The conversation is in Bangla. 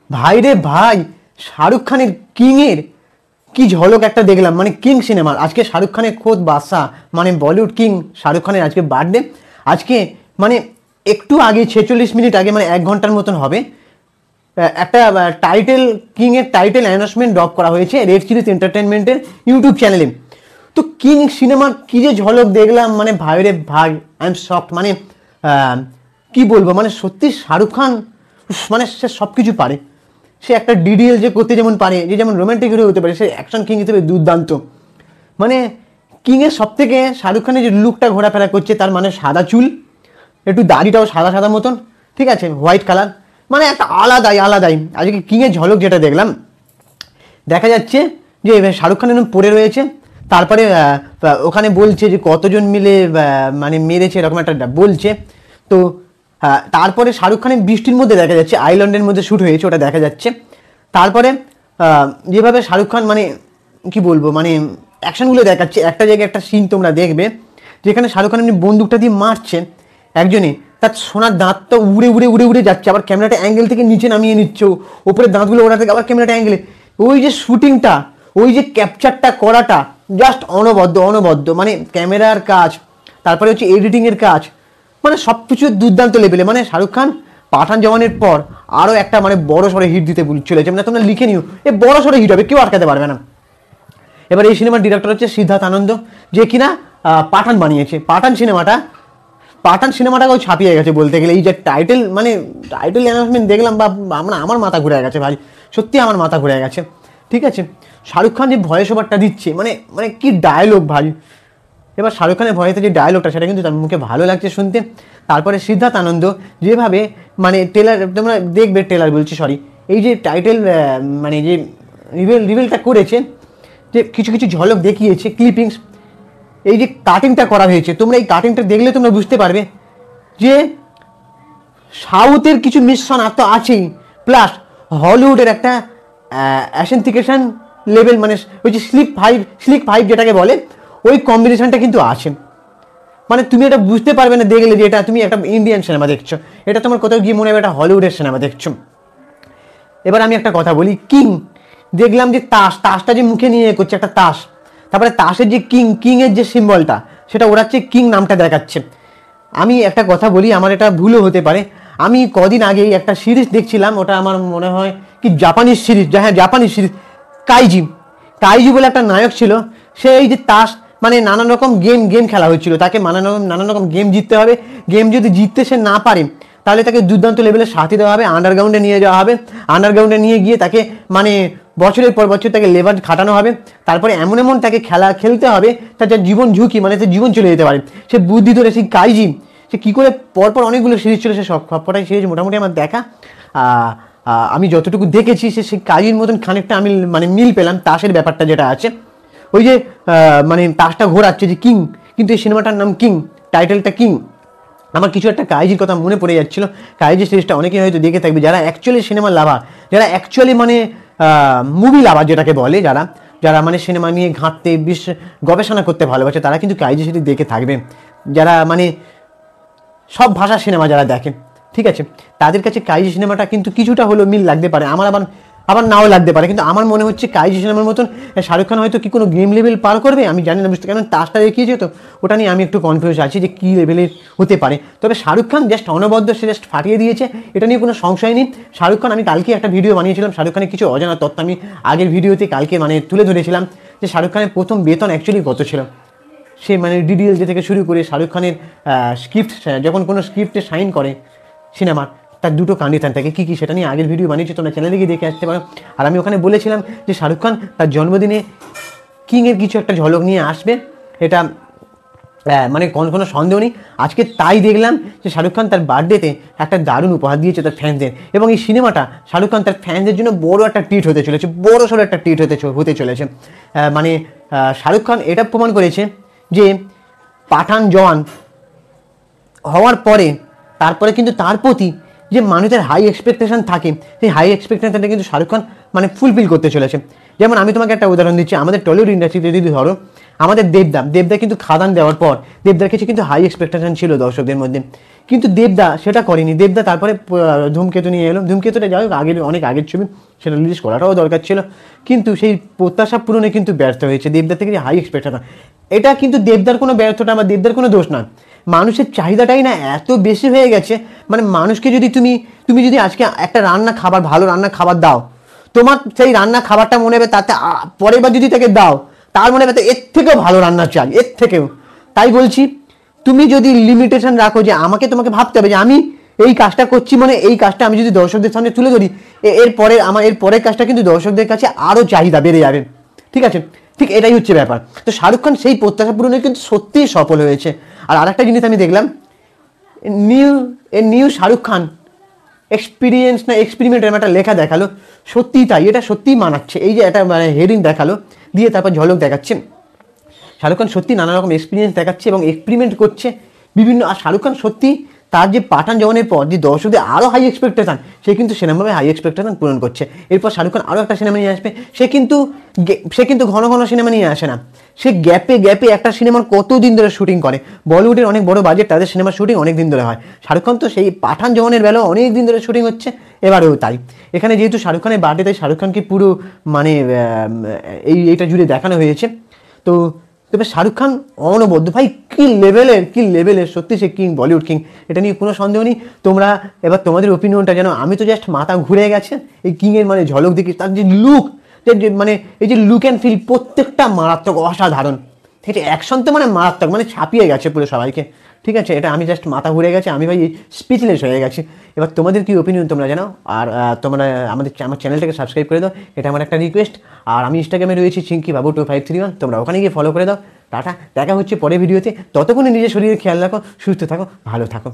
ভাই রে ভাই, শাহরুখ খানের কিংয়ের কি ঝলক একটা দেখলাম। মানে কিং সিনেমার আজকে শাহরুখ খানের খোদ বাদশা, মানে বলিউড কিং শাহরুখ খানের আজকে বার্থডে। আজকে মানে একটু আগে 46 মিনিট আগে, মানে 1 ঘন্টার মতন হবে, একটা টাইটেল কিংয়ের টাইটেল অ্যানাউন্সমেন্ট ড্রপ করা হয়েছে রেড চিলিজ এন্টারটেনমেন্টের ইউটিউব চ্যানেলে। তো কিং সিনেমার কি যে ঝলক দেখলাম, মানে ভাই রে ভাই, আই এম শকড। মানে কি বলবো, মানে সত্যি শাহরুখ খান মানে সে সব কিছু পারে। সে একটা ডিডিএল যে করতে যেমন পারে, যে যেমন রোমান্টিক হিরো হতে পারে, সে অ্যাকশন কিং হিসেবে দুর্দান্ত। মানে কিংয়ের সব থেকে শাহরুখ খানের যে লুকটা ঘোরাফেরা করছে, তার মানে সাদা চুল, একটু দাড়িটাও সাদা সাদা মতন, ঠিক আছে, হোয়াইট কালার, মানে একটা আলাদাই আলাদাই। আজকে কিংয়ের ঝলক যেটা দেখলাম, দেখা যাচ্ছে যে শাহরুখ খান এরকম পড়ে রয়েছে, তারপরে ওখানে বলছে যে কতজন মিলে মানে মেরেছে, এরকম একটা বলছে। তো তারপরে শাহরুখ খানের বৃষ্টির মধ্যে দেখা যাচ্ছে, আইল্যান্ডের মধ্যে শ্যুট হয়েছে, ওটা দেখা যাচ্ছে। তারপরে যেভাবে শাহরুখ খান মানে কি বলবো, মানে অ্যাকশনগুলো দেখাচ্ছে, একটা জায়গায় একটা সিন তোমরা দেখবে যেখানে শাহরুখ খান এমনি বন্দুকটা দিয়ে মারছে একজনে, তার সোনার দাঁতটা উড়ে উড়ে উড়ে উড়ে যাচ্ছে, আবার ক্যামেরাটা অ্যাঙ্গেল থেকে নিচে নামিয়ে নিচ্ছ, ওপরে দাঁতগুলো ওড়া থেকে আবার ক্যামেরাটা অ্যাঙ্গেলে, ওই যে শুটিংটা, ওই যে ক্যাপচারটা করাটা জাস্ট অনবদ্য অনবদ্য। মানে ক্যামেরার কাজ, তারপরে হচ্ছে এডিটিংয়ের কাজ, মানে সব কিছু দুর্দান্ত লেভেলে। মানে শাহরুখ খান পাঠান জওয়ানের পর আরও একটা মানে বড় সড়ো হিট দিতে চলেছে। মানে তোমরা লিখে নিও, এ বড় সড়ো হিট হবে, কেউ আটকাতে পারবে না। এবার এই সিনেমার ডিরেক্টর হচ্ছে সিদ্ধার্থ আনন্দ, যে কিনা পাঠান বানিয়েছে। পাঠান সিনেমাটাকেও ছাপিয়ে গেছে বলতে গেলে। এই যে টাইটেল, মানে টাইটেল অ্যানাউন্সমেন্ট দেখলাম, বা আমার মাথা ঘুরে গেছে ভাই, সত্যি আমার মাথা ঘুরে গেছে। ঠিক আছে, শাহরুখ খান যে ভয়েস ওভারটা দিচ্ছে, মানে মানে কি ডায়লগ ভাই। এবার শাহরুখ খানের ভয়েসে যে ডায়লগটা, সেটা কিন্তু তার মুখে ভালো লাগছে শুনতে। তারপরে সিদ্ধার্থ আনন্দ যেভাবে মানে ট্রেলার, তোমরা দেখবে ট্রেলার বলছি, সরি, এই যে টাইটেল মানে যে রিভিলটা করেছে, যে কিছু কিছু ঝলক দেখিয়েছে, ক্লিপিংস, এই যে কাটিংটা করা হয়েছে, তোমরা এই কাটিংটা দেখলে তোমরা বুঝতে পারবে যে সাউথের কিছু মিশ্রণ আর তো আছেই, প্লাস হলিউডের একটা অ্যাসেন্টিকেশন লেভেল, মানে ওই যে স্লিক ফাইভ যেটাকে বলে, ওই কম্বিনেশনটা কিন্তু আছে। মানে তুমি এটা বুঝতে পারবে না দেখলে যে এটা তুমি একটা ইন্ডিয়ান সিনেমা দেখছো, এটা তোমার কোথাও গিয়ে মনে হবে একটা হলিউডের সিনেমা দেখছো। এবার আমি একটা কথা বলি, কিং দেখলাম যে তাসটা যে মুখে নিয়ে করছে, একটা তাস, তারপরে তাসের যে কিংয়ের যে সিম্বলটা, সেটা ওড়াচ্ছে, কিং নামটা দেখাচ্ছে। আমি একটা কথা বলি, আমার এটা ভুলও হতে পারে, আমি কদিন আগেই একটা সিরিজ দেখছিলাম, ওটা আমার মনে হয় কি জাপানিজ সিরিজ, হ্যাঁ জাপানিজ সিরিজ, কাইজি বলে একটা নায়ক ছিল। সে এই যে তাস, মানে নানান রকম গেম খেলা হচ্ছিল, তাকে নানান রকম গেম জিততে হবে। গেম যদি জিততে সে না পারে, তাহলে তাকে দুর্দান্ত লেভেলের শাস্তি দেওয়া হবে, আন্ডারগ্রাউন্ডে নিয়ে যাওয়া হবে। আন্ডারগ্রাউন্ডে নিয়ে গিয়ে তাকে মানে বছরের পর বছর তাকে লেবার খাটানো হবে। তারপরে এমন এমন তাকে খেলতে হবে, তার যা জীবন ঝুঁকি, মানে সে জীবন চলে যেতে পারে। সে বুদ্ধি ধরে সেই কাইজি, সে কী করে পরপর অনেকগুলো সিরিজ ছিল, সে সবকটাই সিরিজ মোটামুটি আমার দেখা। আমি যতটুকু দেখেছি, সেই কাইজির মতন খানিকটা আমি মানে মিল পেলাম তাসের ব্যাপারটা যেটা আছে, ওই যে মানে তাসটা ঘোরাচ্ছে যে কিং, কিন্তু এই সিনেমাটার নাম কিং, টাইটেলটা কিং। আমার কিছু একটা কাইজির কথা মনে পড়ে যাচ্ছিল। কাইজি সিরিজটা অনেকেই হয়তো দেখে থাকবে, যারা অ্যাকচুয়ালি সিনেমার লাভার, যারা অ্যাকচুয়ালি মানে মুভি লাভার যেটাকে বলে, যারা মানে সিনেমা নিয়ে ঘাঁটতে গবেষণা করতে ভালোবাসে, তারা কিন্তু কাইজি সিরিজ দেখে থাকবে। যারা মানে সব ভাষার সিনেমা যারা দেখে, ঠিক আছে, তাদের কাছে কাইজি সিনেমাটা কিন্তু কিছুটা হলেও মিল লাগতে পারে, আমার আবার নাও লাগতে পারে। কিন্তু আমার মনে হচ্ছে কাইজি সিনেমার মতন শাহরুখ খান হয়তো কি কোনো গেম লেভেল পার করবে, আমি জানি না, বুঝতে, কারণ তাসটা দেখিয়েছে তো, ওটা নিয়ে আমি একটু কনফিউজ আছি যে কী লেভেলের হতে পারে। তবে শাহরুখ খান জাস্ট অনবদ্য, সে জাস্ট ফাটিয়ে দিয়েছে, এটা নিয়ে কোনো সংশয় নেই। শাহরুখ খান, আমি কালকে একটা ভিডিও বানিয়েছিলাম, শাহরুখ খানের কিছু অজানা তথ্য আমি আগের ভিডিওতে কালকে মানে তুলে ধরেছিলাম, যে শাহরুখ খানের প্রথম বেতন অ্যাকচুয়ালি কত ছিল। সে মানে ডিডিএল যে থেকে শুরু করে শাহরুখ খানের স্ক্রিপ্ট, যখন কোনো স্ক্রিপ্টে সাইন করে সিনেমার, তার দুটো কন্ডিশন থাকে, কী সেটা নিয়ে আগের ভিডিও বানিয়েছি, তোমরা চ্যানেলে গিয়ে দেখে আসতে পারো। আর আমি ওখানে বলেছিলাম যে শাহরুখ খান তার জন্মদিনে কিংয়ের কিছু একটা ঝলক নিয়ে আসবে, এটা মানে কোনো সন্দেহ নেই। আজকে তাই দেখলাম যে শাহরুখ খান তার বার্থডেতে একটা দারুণ উপহার দিয়েছে তার ফ্যান্সদের, এবং এই সিনেমাটা শাহরুখ খান তার ফ্যান্সদের জন্য বড় একটা ট্রিট হতে চলেছে, বড় সড়ো একটা ট্রিট হতে চলেছে। মানে শাহরুখ খান এটা প্রমাণ করেছে যে পাঠান জওয়ান হওয়ার পরে, তারপরে কিন্তু তার প্রতি যে মানুষের হাই এক্সপেকটেশন থাকে, সেই হাই এক্সপেকটেশনটা কিন্তু শাহরুখ খান মানে ফুলফিল করতে চলেছে। যেমন আমি তোমাকে একটা উদাহরণ দিচ্ছি, আমাদের টলিউড ইন্ডাস্ট্রিতে যদি ধরো, আমাদের দেবদা কিন্তু খাদান দেওয়ার পর দেবদার কাছে কিন্তু হাই এক্সপেকটেশন ছিল দর্শকদের মধ্যে, কিন্তু দেবদা সেটা করেনি। দেবদা তারপরে ধূমকেতু নিয়ে এলো, ধূমকেতুটা যাই হোক আগের অনেক আগের ছবি, সেটা রিলিজ করাটাও দরকার ছিল, কিন্তু সেই প্রত্যাশা পূরণে কিন্তু ব্যর্থ হয়েছে। দেবদার থেকে হাই এক্সপেকটেশন, এটা কিন্তু দেবদার কোনো ব্যর্থতা বা দেবদার কোনো দোষ না, মানুষের চাহিদাটাই না এত বেশি হয়ে গেছে। মানে মানুষকে যদি তুমি যদি আজকে একটা রান্না খাবার, ভালো রান্না খাবার দাও, তোমার সেই রান্না খাবারটা মনে হবে তাতে পরের বার যদি তাকে দাও তার মনে হবে এর থেকেও ভালো রান্না চাই, এর থেকেও। তাই বলছি, তুমি যদি লিমিটেশন রাখো যে তোমাকে ভাবতে হবে যে আমি এই কাজটা করছি, মানে এই কাজটা আমি যদি দর্শকদের সামনে তুলে ধরি, এর পরের কাজটা কিন্তু দর্শকদের কাছে আরও চাহিদা বেড়ে যাবে, ঠিক আছে? ঠিক এটাই হচ্ছে ব্যাপার। তো শাহরুখ খান সেই প্রত্যাশা পূরণে কিন্তু সত্যিই সফল হয়েছে। আর আরেকটা জিনিস আমি দেখলাম, নিউ শাহরুখ খান এক্সপিরিয়েন্স না এক্সপেরিমেন্ট এরকম একটা লেখা দেখালো, সত্যিই তাই, এটা সত্যিই মানাচ্ছে। এই যে একটা মানে হেডিং দেখালো, দিয়ে তারপর ঝলক দেখাচ্ছে, শাহরুখ খান সত্যি নানা রকম এক্সপিরিয়েন্স দেখাচ্ছে এবং এক্সপেরিমেন্ট করছে বিভিন্ন। আর শাহরুখ খান সত্যি তার যে পাঠান জওয়ানের পর যে দর্শকদের আরও হাই এক্সপেকটেশন, সে কিন্তু সেরকমভাবে হাই এক্সপেকটেশন পূরণ করছে। এরপর শাহরুখ খান আরও একটা সিনেমা নিয়ে আসবে, সে কিন্তু ঘন ঘন সিনেমা নিয়ে আসে না, সে গ্যাপে একটা সিনেমার কতদিন ধরে শুটিং করে। বলিউডের অনেক বড় বাজেট, তাদের সিনেমার শুটিং অনেক দিন ধরে হয়। শাহরুখ খান তো সেই পাঠান জওয়ানের বেলাও অনেক দিন ধরে শুটিং হচ্ছে, এবারেও তাই। এখানে যেহেতু শাহরুখ খানের বার্থডে, তাই শাহরুখ খানকে পুরো মানে এইটা জুড়ে দেখানো হয়েছে। তো তবে শাহরুখ খান অনবদ্য ভাই, কি লেভেলের সত্যি সে কিং, বলিউড কিং, এটা নিয়ে কোনো সন্দেহ নেই। তোমরা এবার তোমাদের ওপিনিয়নটা জানো। আমি তো জাস্ট মাথা ঘুরে গেছে এই কিংয়ের মানে ঝলক দেখি, তার যে লুক, মানে এই যে লুক অ্যান্ড ফিল, প্রত্যেকটা মারাত্মক, অসাধারণ। ঠিক আছে, অ্যাকশন তো মানে মারাত্মক, মানে ছাপিয়ে গেছে পুরো সবাইকে, ঠিক আছে? এটা আমি জাস্ট মাথা ঘুরে গেছে, আমি ভাই স্পিচলেস হয়ে গেছি। এবার তোমাদের কি ওপিনিয়ন তোমরা জানাও, আর তোমরা আমার চ্যানেলটাকে সাবস্ক্রাইব করে দাও, এটা আমার একটা রিকোয়েস্ট। আর আমি ইনস্টাগ্রামে রয়েছি চিঙ্কি বাবু 2531, তোমরা ওখানে গিয়ে ফলো করে দাও। টাটা, দেখা হচ্ছে পরের ভিডিওতে। ততক্ষণে নিজের শরীরের খেয়াল রাখো, সুস্থ থাকো, ভালো থাকো।